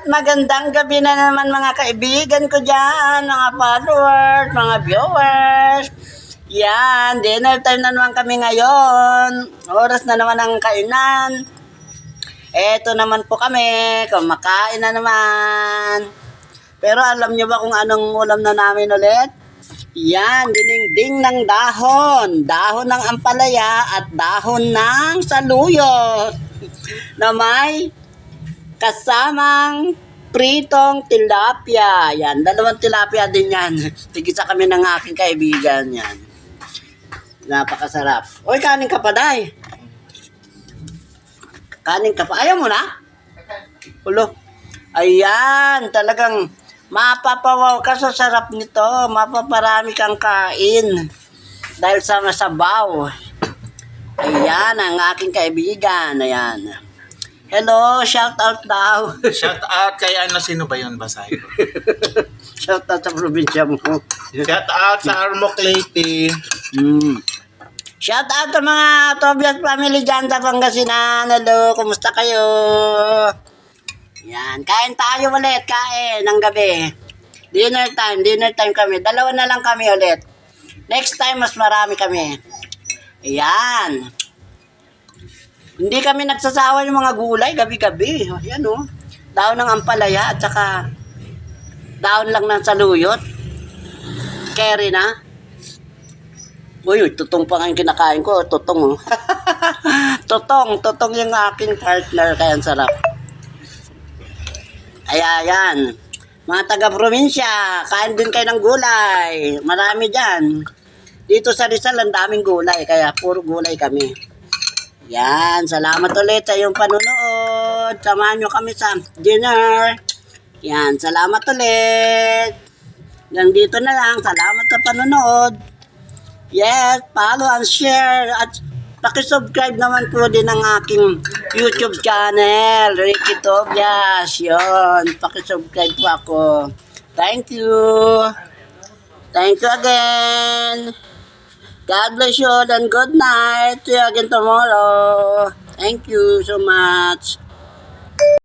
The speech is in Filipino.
magandang gabi na naman mga kaibigan ko dyan, mga followers, mga viewers. Yan, dinner time na naman kami ngayon. Oras na naman ang kainan. Eto naman po kami, kumakain na naman. Pero alam nyo ba kung anong ulam na namin ulit? Yan, dinengding ng dahon. Dahon ng ampalaya at dahon ng saluyot. Na may kasamang pritong tilapia. Yan, dalawang tilapia din yan. Tigisa kami ng aking kaibigan yan. Napakasarap. Oy, kanin ka pa, day. Kanin ka pa. Ayaw mo na? Ulo. Ayan, talagang mapapawaw ka sa sarap nito. Mapaparami kang kain. Dahil sa masabaw. Ayan, ang aking kaibigan. Ayan. Hello, shout out daw. Shout out kay sino ba yun? Basahin ko. Shout out sa probinsya mo. Shout out sa Armoc Leyte. Shout out sa mga Tobias family dyan sa Pangasinan. Hello, kumusta kayo? Yan, kain tayo ulit, kain ng gabi. Dinner time kami. Dalawa na lang kami ulit. Next time, mas marami kami. Ayan. Hindi kami nagsasawa yung mga gulay gabi-gabi. Ayan o. Daon ng ampalaya at saka daon lang ng saluyot. Carry na. Uy, tutong pa nga yung kinakain ko. Tutong o. Tutong yung aking partner. Kaya ang sarap. Ayan. Mga taga-probinsya, kain din kayo ng gulay. Marami dyan. Dito sa Rizal, ang daming gulay. Kaya puro gulay kami. Yan, salamat ulit sa iyong panunood. Samahan nyo kami sa dinner. Yan, salamat ulit. Hanggang dito na lang. Salamat sa panunood. Yes, follow and share. At pakisubscribe naman po din ang aking YouTube channel. Ricky Tobias. Yun, pakisubscribe po ako. Thank you. Thank you again. God bless you all and good night. See you again tomorrow. Thank you so much.